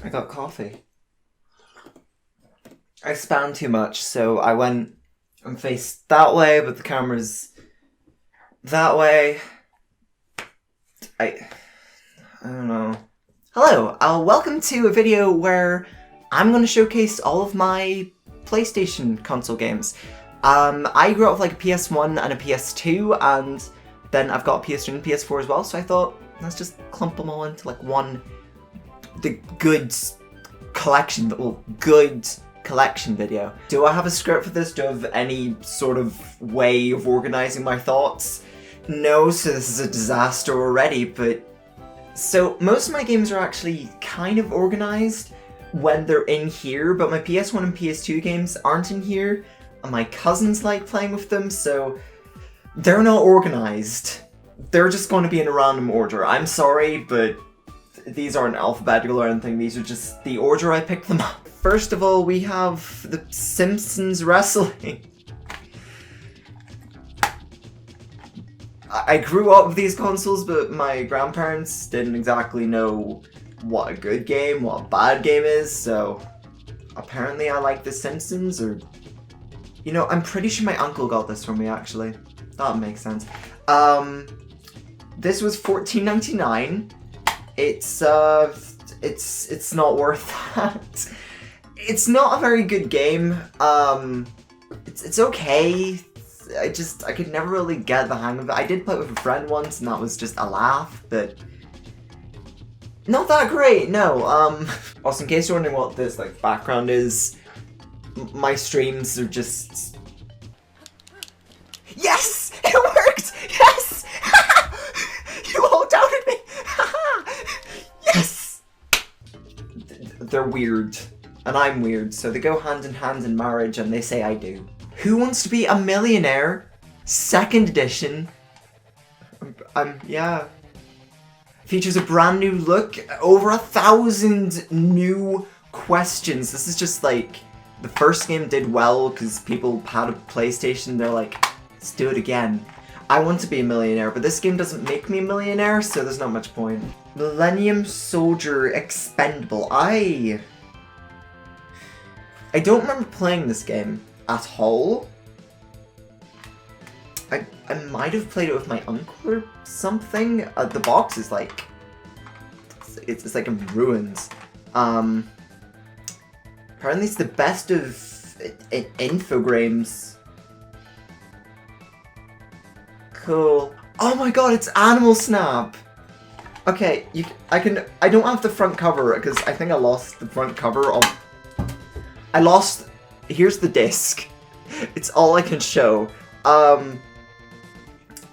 I got coffee. I spanned too much, so I went and faced that way, but the camera's that way. I don't know. Hello, welcome to a video where I'm going to showcase all of my PlayStation console games. I grew up with like a PS1 and a PS2, and then I've got a PS3 and PS4 as well, so I thought, let's just clump them all into like the good collection video. Do I have a script for this? Do I have any sort of way of organizing my thoughts? No, so this is a disaster already, but... So, most of my games are actually kind of organized when they're in here, but my PS1 and PS2 games aren't in here, and my cousins like playing with them, so they're not organized. They're just going to be in a random order. I'm sorry, but these aren't alphabetical or anything, these are just the order I picked them up. First of all, we have The Simpsons Wrestling. I grew up with these consoles, but my grandparents didn't exactly know what a good game, what a bad game is, so apparently I like The Simpsons, or... You know, I'm pretty sure my uncle got this for me, actually. That makes sense. This was $14.99. It's not worth that. It's not a very good game. It's okay. I could never really get the hang of it. I did play it with a friend once, and that was just a laugh, but not that great, no. Also, in case you're wondering what this, like, background is, my streams are just... Yes! It worked! Yes! You all doubted me! Yes! They're weird. And I'm weird, so they go hand in hand in marriage, and they say I do. Who Wants to Be a Millionaire? Second edition. Yeah. Features a brand new look, over 1,000 new questions. This is just like, the first game did well because people had a PlayStation, they're like, let's do it again. I want to be a millionaire, but this game doesn't make me a millionaire, so there's not much point. Millennium Soldier Expendable. I don't remember playing this game at all. I might have played it with my uncle or something. The box is like... It's like in ruins. Apparently it's the best of Infogrames. Cool. Oh my god, it's Animal Snap! Okay, I don't have the front cover because I think I lost the front cover of... Here's the disc. It's all I can show.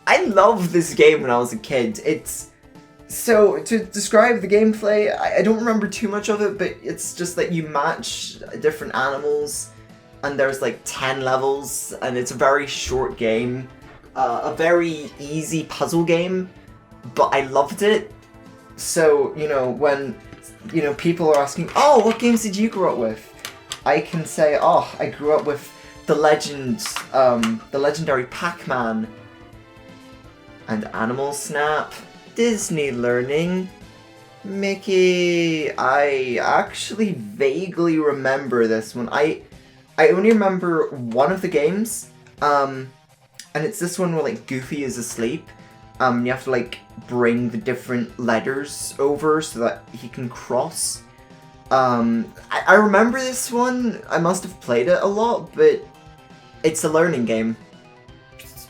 I loved this game when I was a kid. So, to describe the gameplay, I don't remember too much of it, but it's just that you match different animals, and there's like 10 levels, and it's a very short game. A very easy puzzle game, but I loved it. So, you know, when, you know, people are asking, oh, what games did you grow up with? I can say, oh, I grew up with the legendary Pac-Man, and Animal Snap, Disney Learning, Mickey. I actually vaguely remember this one. I only remember one of the games, and it's this one where like Goofy is asleep. You have to like bring the different letters over so that he can cross. I remember this one. I must have played it a lot, but it's a learning game.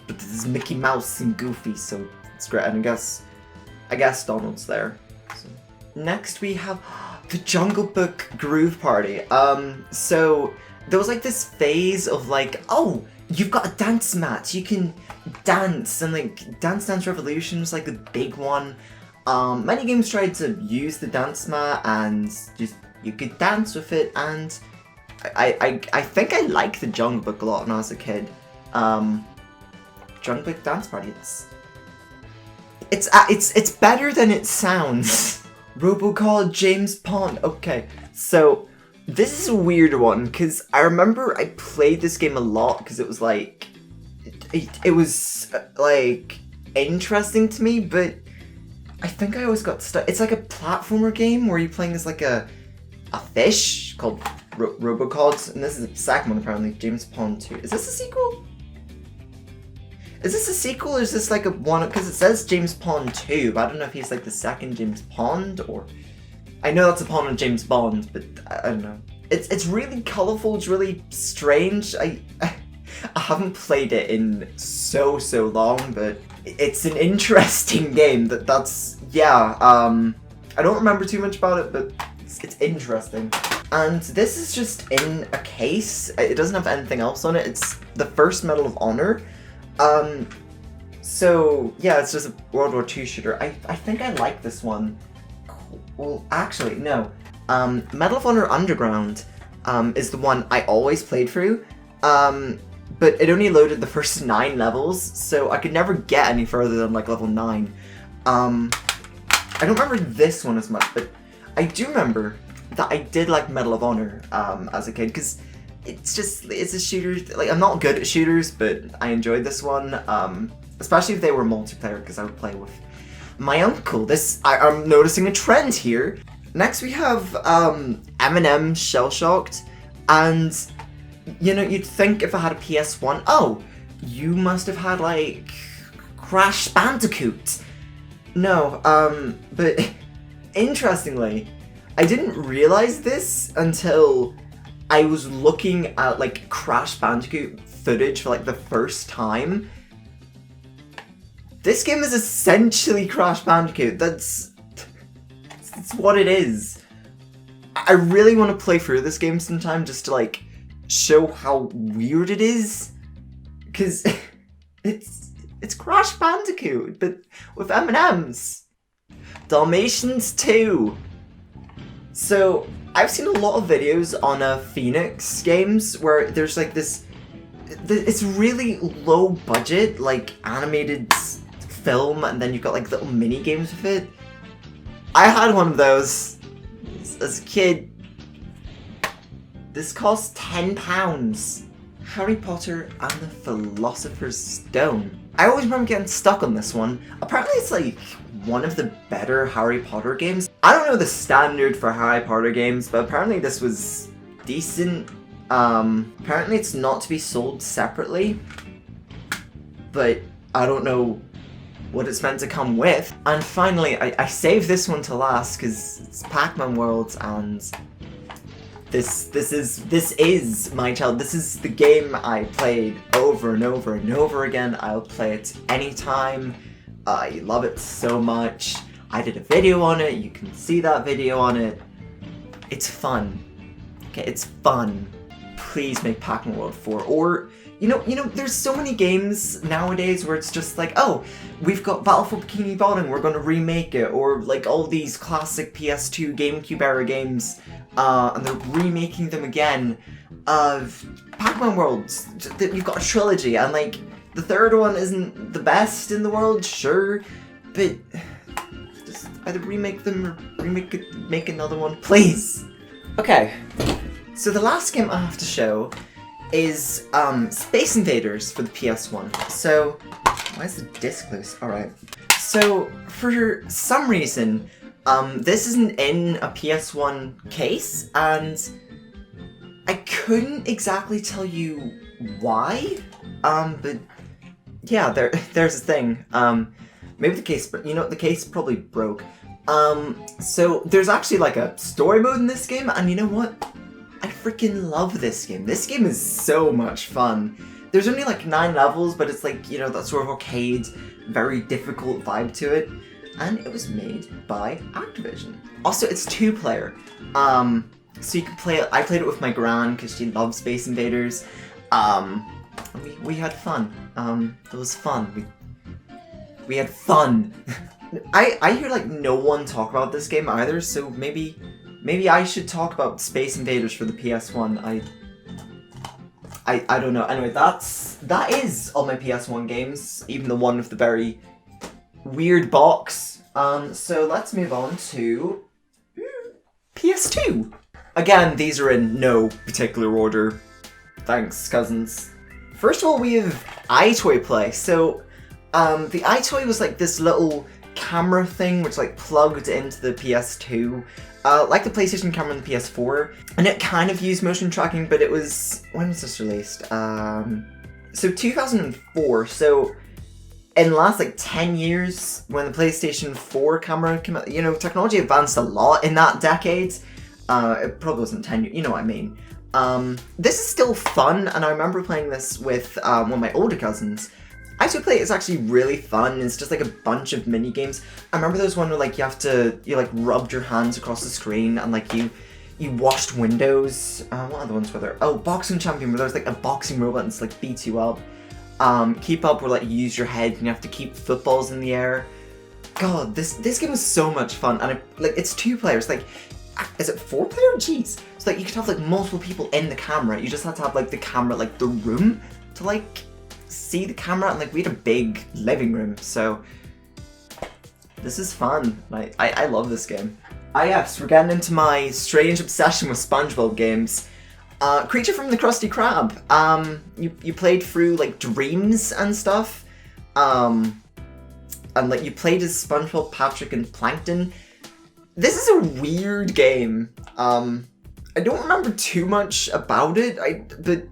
But this is Mickey Mouse and Goofy, so it's great. And I guess Donald's there. So. Next we have the Jungle Book Groove Party. So there was like this phase of like, oh, you've got a dance mat, you can dance, and like Dance Dance Revolution was like the big one. Many games tried to use the dance mat and just you could dance with it, and I think I liked the Jungle Book a lot when I was a kid. Jungle Book Dance Party, it's better than it sounds. Robocall James Pond. Okay, so this is a weird one because I remember I played this game a lot because it was like it was like interesting to me, but I think I always got stuck. It's like a platformer game where you're playing as like a a fish called Robocod, and this is the second one apparently, James Pond 2. Is this a sequel? Is this a sequel or is this like a one, because it says James Pond 2, but I don't know if he's like the second James Pond or... I know that's a pun on James Bond, but I don't know. It's really colourful, it's really strange. I haven't played it in so long, but it's an interesting game. Yeah, I don't remember too much about it, but it's interesting. And this is just in a case. It doesn't have anything else on it. It's the first Medal of Honor. So yeah, it's just a World War II shooter. I think I like this one. Well, actually, no. Medal of Honor Underground is the one I always played through, but it only loaded the first 9 levels, so I could never get any further than like level 9. I don't remember this one as much, but I do remember that I did like Medal of Honor as a kid, because it's a shooter. Like, I'm not good at shooters, but I enjoyed this one, especially if they were multiplayer, because I would play with my uncle. I'm noticing a trend here. Next we have Eminem Shell Shocked, and you know, you'd think if I had a PS1, oh, you must have had like Crash Bandicoot. No, but interestingly, I didn't realize this until I was looking at like Crash Bandicoot footage for like the first time. This game is essentially Crash Bandicoot. That's what it is. I really want to play through this game sometime just to like show how weird it is, because it's Crash Bandicoot, but with M&Ms. Dalmatians 2. So I've seen a lot of videos on Phoenix games where there's like it's really low budget, like animated film, and then you've got like little mini games with it. I had one of those as a kid. This cost £10. Harry Potter and the Philosopher's Stone. I always remember getting stuck on this one. Apparently it's like one of the better Harry Potter games. I don't know the standard for Harry Potter games, but apparently this was decent. Apparently it's not to be sold separately, but I don't know what it's meant to come with. And finally, I saved this one to last because it's Pac-Man World, and this is my child. This is the game I played over and over and over again. I'll play it anytime. I love it so much. I did a video on it. You can see that video on it. It's fun. Okay, it's fun. Please make Pac-Man World 4, or you know, there's so many games nowadays where it's just like, oh, we've got Battle for Bikini Bottom, we're gonna remake it, or like all these classic PS2, GameCube era games, and they're remaking them again. Pac-Man World, you've got a trilogy, and like, the third one isn't the best in the world, sure, but just either remake them or make another one, please. Okay, so the last game I have to show is Space Invaders for the PS1. So, why is the disc loose? Alright. So, for some reason, this isn't in a PS1 case, and I couldn't exactly tell you why, but yeah, there's a thing. Maybe the case, the case probably broke. So there's actually like a story mode in this game, and you know what? I freaking love this game. This game is so much fun. There's only like 9 levels, but it's like, that sort of arcade, very difficult vibe to it. And it was made by Activision. Also, it's 2-player. So you can play it. I played it with my gran because she loves Space Invaders. We had fun. It was fun. We had fun. I hear like no one talk about this game either, so maybe I should talk about Space Invaders for the PS1. I don't know. Anyway, that is all my PS1 games, even the one with the very weird box. So let's move on to PS2. Again, these are in no particular order. Thanks, cousins. First of all, we have iToy Play. So, the iToy was like this little camera thing which like plugged into the PS2, like the PlayStation camera and the PS4, and it kind of used motion tracking, but it was, when was this released? So 2004, so in the last like 10 years, when the PlayStation 4 camera came out, you know, technology advanced a lot in that decade. It probably wasn't 10 years, you know what I mean. This is still fun, and I remember playing this with one of my older cousins. I used to play it, it's actually really fun. It's just like a bunch of mini games. I remember there was one where like you like rubbed your hands across the screen and like you washed windows. What other ones were there? Oh, Boxing Champion, where there was like a boxing robot and it's like beats you up. Keep Up, where like you use your head and you have to keep footballs in the air. God, this game was so much fun, and it's 2 players. Like, is it 4 player? Jeez. So like you could have like multiple people in the camera. You just had to have like the camera, like the room to like see the camera, and like we had a big living room, so this is fun. Like I love this game. Yes, we're getting into my strange obsession with SpongeBob games. Creature from the Krusty Krab. You played through like dreams and stuff. And like you played as SpongeBob, Patrick, and Plankton. This is a weird game. I don't remember too much about it, but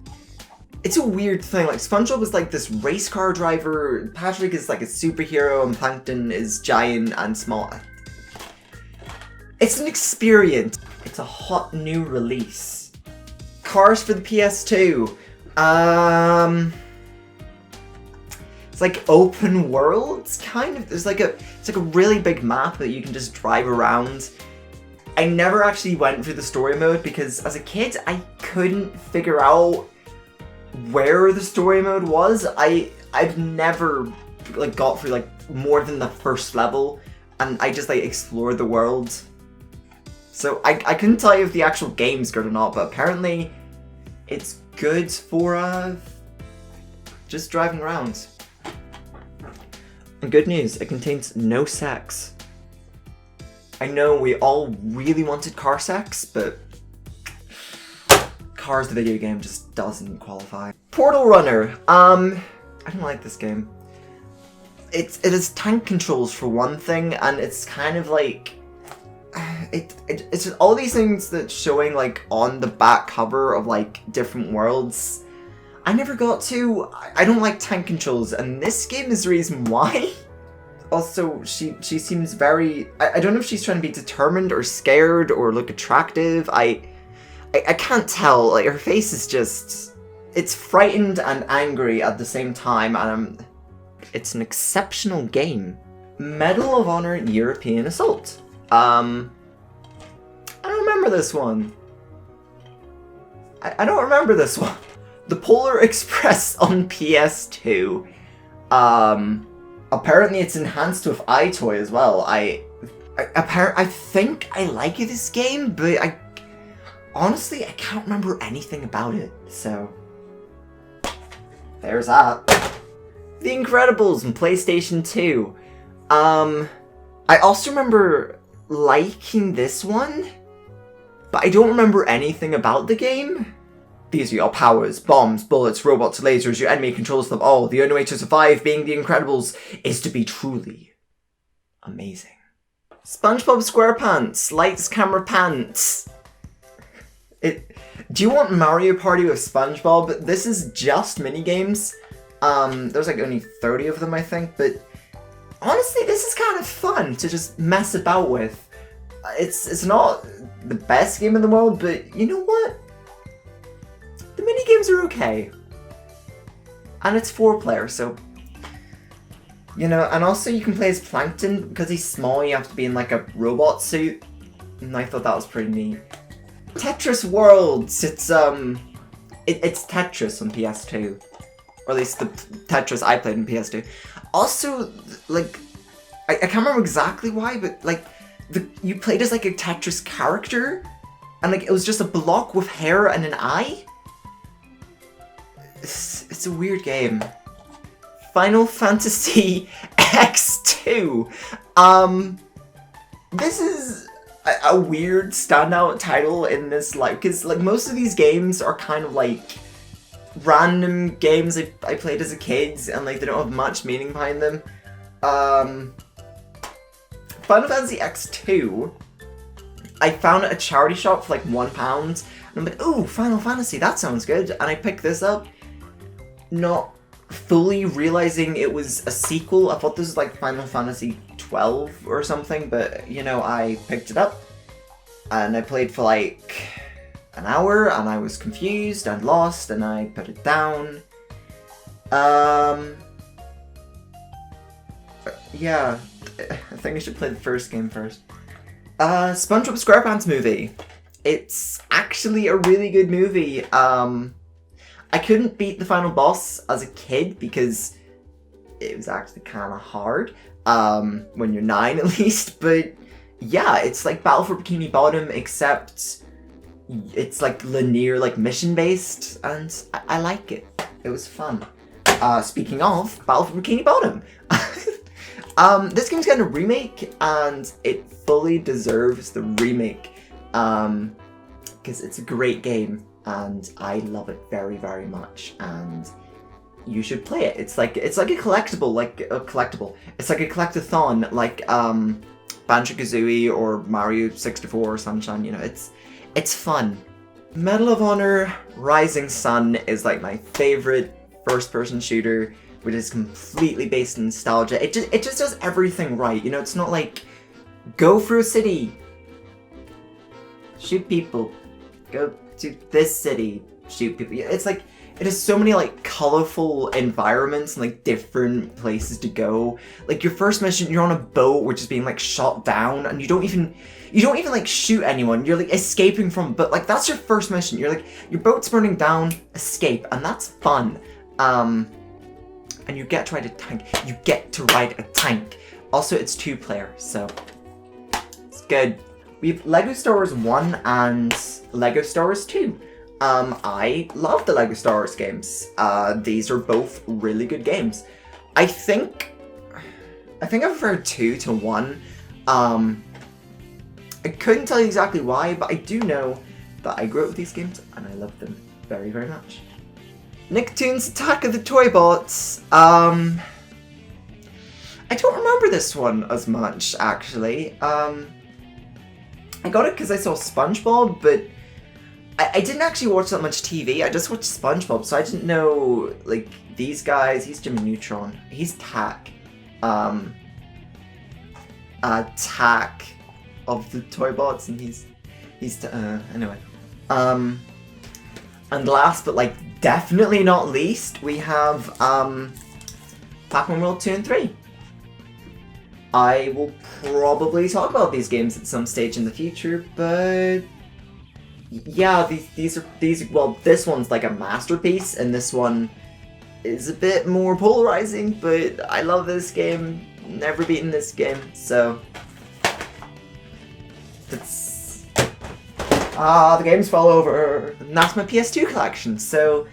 it's a weird thing. Like, SpongeBob is like this race car driver, Patrick is like a superhero, and Plankton is giant and small. It's an experience. It's a hot new release. Cars for the PS2. It's like open worlds, kind of. It's like a really big map that you can just drive around. I never actually went through the story mode because as a kid, I couldn't figure out where the story mode was. I've never like got through like more than the first level, and I just like explored the world. So I couldn't tell you if the actual game's good or not, but apparently it's good for just driving around. And good news, it contains no sex. I know we all really wanted car sex, but Cars the video game just doesn't qualify. Portal Runner. I don't like this game. It has tank controls for one thing, and it's kind of like it's just all these things that's showing like on the back cover of like different worlds. I never got to. I don't like tank controls, and this game is the reason why. Also, she seems very. I don't know if she's trying to be determined or scared or look attractive. I can't tell. Like, her face is just. It's frightened and angry at the same time, and it's an exceptional game. Medal of Honor European Assault. I don't remember this one. I don't remember this one. The Polar Express on PS2. Apparently it's enhanced with iToy as well. I think I like this game, but honestly I can't remember anything about it. So there's that. The Incredibles on PlayStation 2. I also remember liking this one, but I don't remember anything about the game. These are your powers: bombs, bullets, robots, lasers. Your enemy controls them all. The only way to survive being the Incredibles is to be truly amazing. SpongeBob SquarePants. Lights, camera, pants. Do you want Mario Party with SpongeBob? This is just minigames. There's like only 30 of them, I think, but honestly, this is kind of fun to just mess about with. It's not the best game in the world, but you know what? The minigames are okay. And it's 4-player, so... You know, and also you can play as Plankton. Because he's small, you have to be in like a robot suit. And I thought that was pretty neat. Tetris Worlds! It's Tetris on PS2. Or at least the Tetris I played on PS2. Also, like... I can't remember exactly why, but like... You played as like a Tetris character. And like, it was just a block with hair and an eye. It's a weird game. Final Fantasy X2. This is a weird standout title in this, like, because like most of these games are kind of like random games I played as a kid, and like they don't have much meaning behind them. Final Fantasy X2, I found it at a charity shop for like £1, and I'm like, ooh, Final Fantasy, that sounds good, and I picked this up, not fully realizing it was a sequel. I thought this was like Final Fantasy 12 or something, but, you know, I picked it up, and I played for like an hour, and I was confused and lost, and I put it down. Yeah, I think I should play the first game first. SpongeBob SquarePants movie. It's actually a really good movie. I couldn't beat the final boss as a kid because it was actually kind of hard, when you're 9 at least, but yeah, it's like Battle for Bikini Bottom, except it's like linear, like mission-based, and I like it. It was fun. Speaking of, Battle for Bikini Bottom. This game's getting a remake, and it fully deserves the remake, because it's a great game, and I love it very, very much, and you should play it. It's like a collectible, It's like a collectathon, like Banjo-Kazooie or Mario 64 or Sunshine. You know, it's fun. Medal of Honor Rising Sun is like my favorite first-person shooter, which is completely based in nostalgia. It just does everything right. You know, it's not like go through a city, shoot people, go to this city, shoot people. It's like it has so many like colorful environments and like different places to go. Like your first mission, you're on a boat which is being like shot down, and you don't even like shoot anyone. You're like escaping from, but like that's your first mission. You're like, your boat's burning down, escape, and that's fun. And you get to ride a tank. You get to ride a tank. Also, it's 2-player, so it's good. We have LEGO Star Wars 1 and LEGO Star Wars 2. I love the LEGO Star Wars games. These are both really good games. I think I prefer 2 to 1. I couldn't tell you exactly why, but I do know that I grew up with these games and I love them very, very much. Nicktoons Attack of the Toy Bots. I don't remember this one as much, actually. I got it because I saw SpongeBob, but I didn't actually watch that much TV. I just watched SpongeBob, so I didn't know, like, these guys. He's Jimmy Neutron. He's Tack. Tack of the Toy Bots, and he's anyway. And last, but like definitely not least, we have Pac-Man World 2 and 3. I will probably talk about these games at some stage in the future, but yeah, these are well, this one's like a masterpiece, and this one is a bit more polarizing, but I love this game. Never beaten this game, so that's the games fall over. And that's my PS2 collection, so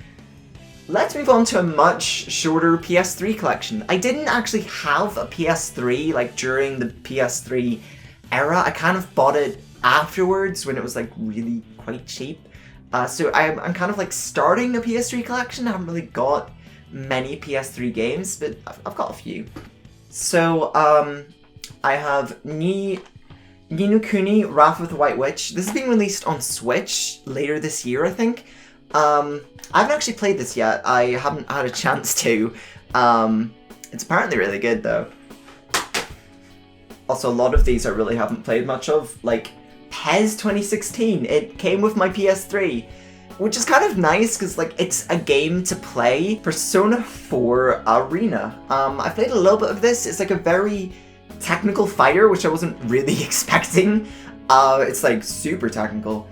let's move on to a much shorter PS3 collection. I didn't actually have a PS3 like during the PS3 era. I kind of bought it afterwards when it was like really quite cheap. So I'm kind of like starting a PS3 collection. I haven't really got many PS3 games, but I've got a few. So I have Ni no Kuni Wrath of the White Witch. This is being released on Switch later this year, I think. I haven't actually played this yet. I haven't had a chance to. It's apparently really good, though. Also, a lot of these I really haven't played much of. Like, PES 2016. It came with my PS3. Which is kind of nice, because, like, it's a game to play. Persona 4 Arena. I played a little bit of this. It's like a very technical fighter, which I wasn't really expecting. It's like super technical.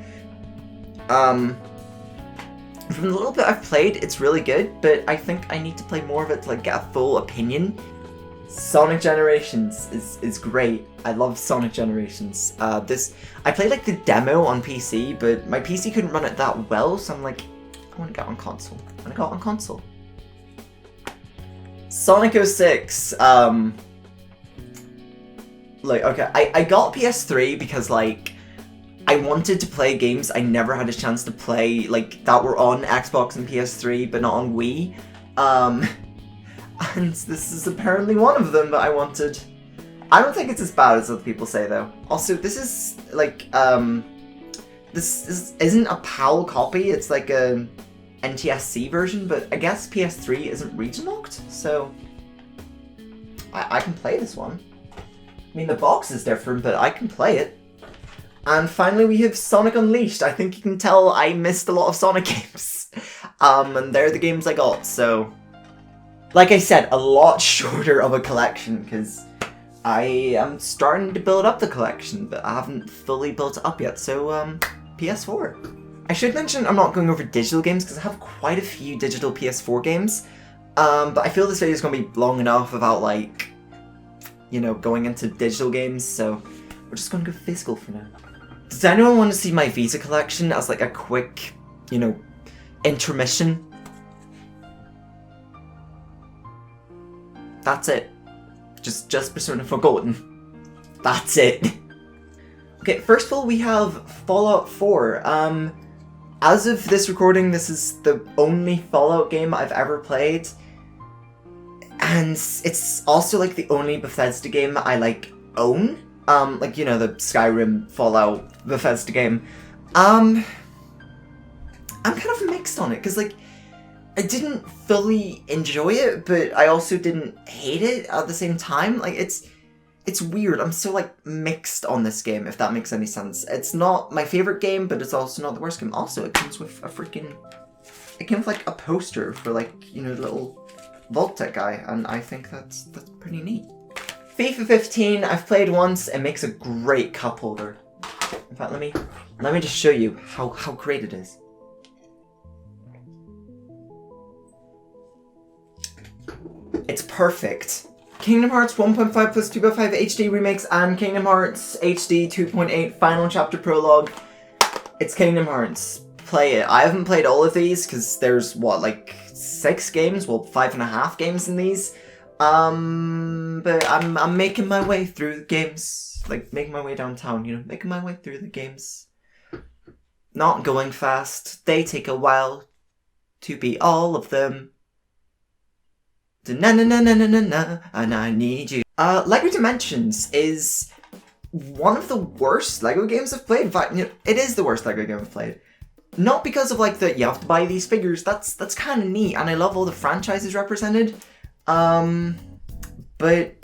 From the little bit I've played, it's really good, but I think I need to play more of it to like get a full opinion. Sonic Generations is great. I love Sonic Generations. I played like the demo on PC, but my PC couldn't run it that well, so I'm like, I want to get on console. And I got on console. Sonic 06. Like, okay, I got PS3 because, like, I wanted to play games I never had a chance to play, like, that were on Xbox and PS3, but not on Wii. And this is apparently one of them that I wanted. I don't think it's as bad as other people say, though. Also, this is, like, isn't a PAL copy, it's like a NTSC version, but I guess PS3 isn't region-locked, so I can play this one. I mean, the box is different, but I can play it. And finally, we have Sonic Unleashed. I think you can tell I missed a lot of Sonic games. And they're the games I got, so... Like I said, a lot shorter of a collection, because I am starting to build up the collection, but I haven't fully built it up yet, so, PS4. I should mention I'm not going over digital games, because I have quite a few digital PS4 games, but I feel this video is going to be long enough without, like, you know, going into digital games, so we're just going to go physical for now. Does anyone want to see my Vita collection as, like, a quick, you know, intermission? That's it. Just Persona Forgotten. That's it. Okay, first of all, we have Fallout 4. As of this recording, this is the only Fallout game I've ever played. And it's also, like, the only Bethesda game I, like, own. Like, you know, the Skyrim, Fallout, Bethesda game. I'm kind of mixed on it, because, like, I didn't fully enjoy it, but I also didn't hate it at the same time. Like, it's weird. I'm so, like, mixed on this game, if that makes any sense. It's not my favorite game, but it's also not the worst game. Also, it comes with a freaking... It came with, like, a poster for, like, you know, the little Vault-Tec guy, and I think that's pretty neat. FIFA 15, I've played once. It makes a great cup holder. In fact, let me just show you how great it is. It's perfect. Kingdom Hearts 1.5 plus 2.5 HD remakes and Kingdom Hearts HD 2.8 Final Chapter Prologue. It's Kingdom Hearts. Play it. I haven't played all of these because there's, what, like 6 games? Well, 5.5 games in these. But I'm making my way through the games. Like, making my way downtown, you know, making my way through the games. Not going fast. They take a while to beat all of them. Na na na na na na na, and I need you. Lego Dimensions is one of the worst Lego games I've played. In fact, you know, it is the worst Lego game I've played. Not because of, like, you have to buy these figures. That's kind of neat, and I love all the franchises represented. But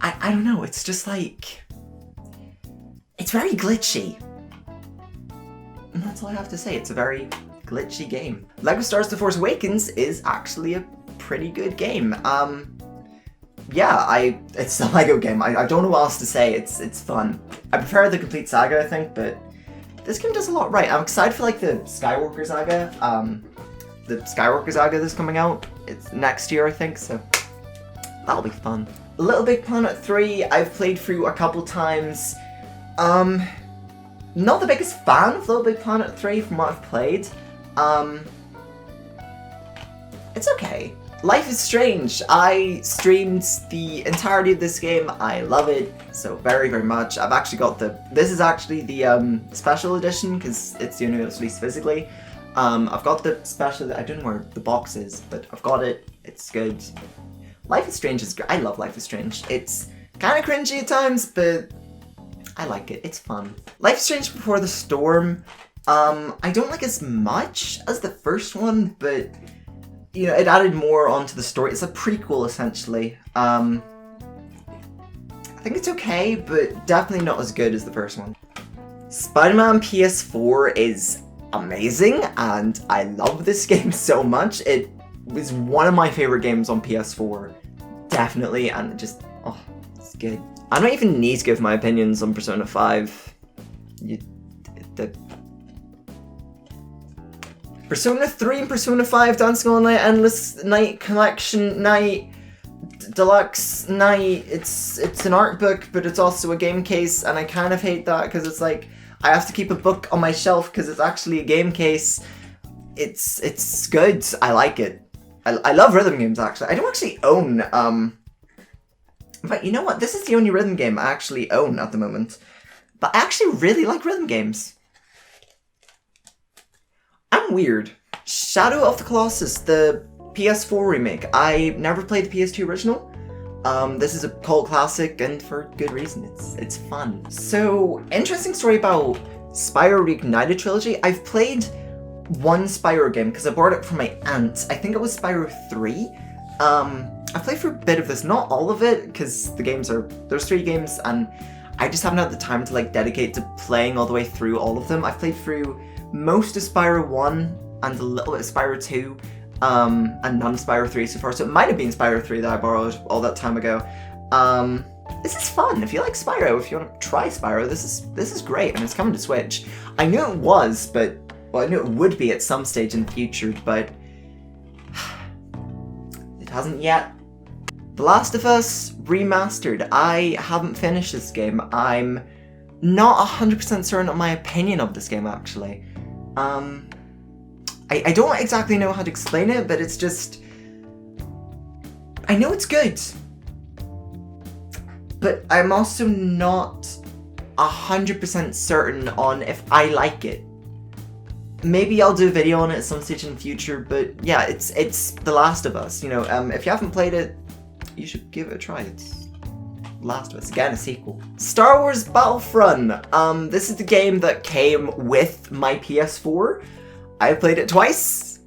I don't know. It's just like it's very glitchy, and that's all I have to say. It's a very glitchy game. Lego Star Wars: The Force Awakens is actually a pretty good game. Yeah, it's a Lego game. I don't know what else to say. It's fun. I prefer the complete saga, I think, but this game does a lot right. I'm excited for, like, the Skywalker saga. The Skywalker saga that's coming out. It's next year, I think, so that'll be fun. Little Big Planet 3, I've played through a couple times. Not the biggest fan of Little Big Planet 3 from what I've played. It's okay. Life is Strange. I streamed the entirety of this game. I love it so very, very much. I've actually got this is actually the special edition, because it's the only one that's released physically. I've got the special, I don't know where the box is, but I've got it. It's good. Life is Strange is great. I love Life is Strange. It's kind of cringy at times, but I like it. It's fun. Life is Strange Before the Storm, I don't like as much as the first one, but you know, it added more onto the story. It's a prequel, essentially. I think it's okay, but definitely not as good as the first one. Spider-Man PS4 is amazing, and I love this game so much. It was one of my favorite games on PS4, definitely, and just, oh, it's good. I don't even need to give my opinions on Persona 5. Persona 3 and Persona 5 Dancing All Night Endless Night Collection Night Deluxe Night. It's an art book, but it's also a game case, and I kind of hate that because it's like I have to keep a book on my shelf because it's actually a game case. It's good. I like it. I love rhythm games, actually. I don't actually own in fact, you know what? This is the only rhythm game I actually own at the moment. But I actually really like rhythm games. I'm weird. Shadow of the Colossus, the PS4 remake. I never played the PS2 original. This is a cult classic, and for good reason. It's fun. So, interesting story about Spyro Reignited Trilogy. I've played one Spyro game, because I borrowed it from my aunt. I think it was Spyro 3. I played for a bit of this, not all of it, because there's 3 games, and I just haven't had the time to like dedicate to playing all the way through all of them. I've played through most of Spyro 1 and a little bit of Spyro 2, and none of Spyro 3 so far, so it might have been Spyro 3 that I borrowed all that time ago. This is fun. If you like Spyro, if you want to try Spyro, this is great, and it's coming to Switch. I knew it was, but I knew it would be at some stage in the future, but it hasn't yet. The Last of Us Remastered. I haven't finished this game. I'm not 100% certain on my opinion of this game, actually. I don't exactly know how to explain it, but it's just... I know it's good. But I'm also not 100% certain on if I like it. Maybe I'll do a video on it at some stage in the future, but yeah, it's The Last of Us. You know, if you haven't played it, you should give it a try. It's Last of Us, again, a sequel. Star Wars Battlefront. This is the game that came with my PS4. I played it twice.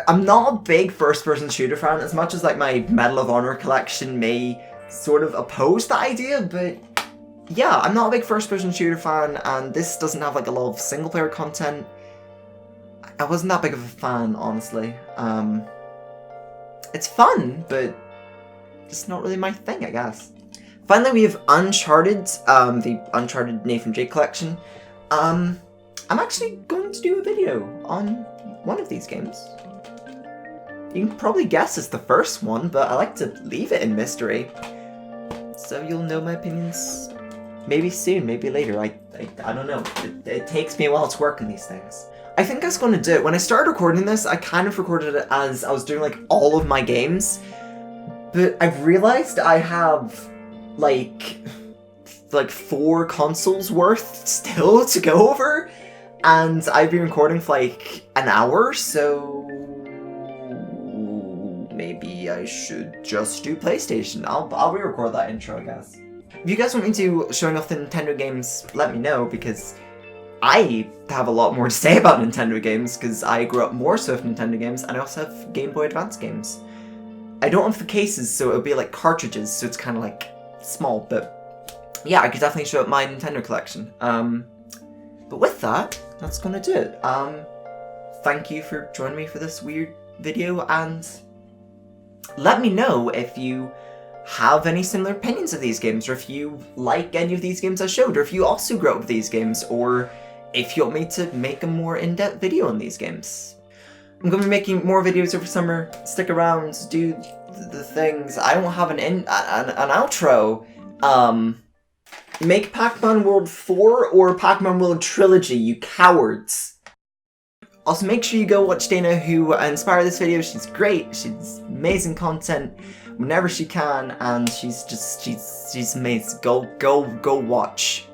I'm not a big first-person shooter fan, as much as like my Medal of Honor collection may sort of oppose the idea, but yeah, I'm not a big first-person shooter fan, and this doesn't have like a lot of single-player content. I wasn't that big of a fan, honestly. It's fun, but it's not really my thing, I guess. Finally, we have Uncharted, the Uncharted Nathan Drake collection. I'm actually going to do a video on one of these games. You can probably guess it's the first one, but I like to leave it in mystery. So you'll know my opinions maybe soon, maybe later. I don't know. It takes me a while to work on these things. I think I was going to do it. When I started recording this, I kind of recorded it as I was doing like all of my games. But I've realized I have like 4 consoles worth still to go over. And I've been recording for like an hour, so maybe I should just do PlayStation. I'll re-record that intro, I guess. If you guys want me to showing off the Nintendo games, let me know, because I have a lot more to say about Nintendo games, because I grew up more so with Nintendo games, and I also have Game Boy Advance games. I don't have the cases, so it'll be like cartridges, so it's kind of like small, but yeah, I could definitely show up my Nintendo collection. But with that, that's gonna do it. Thank you for joining me for this weird video, and let me know if you have any similar opinions of these games, or if you like any of these games I showed, or if you also grew up with these games, or if you want me to make a more in-depth video on these games. I'm going to be making more videos over summer. Stick around, do the things. I don't have an outro. Make Pac-Man World 4 or Pac-Man World Trilogy, you cowards. Also, make sure you go watch Dana, who inspired this video. She's great. She's amazing content whenever she can, and she's amazing. Go watch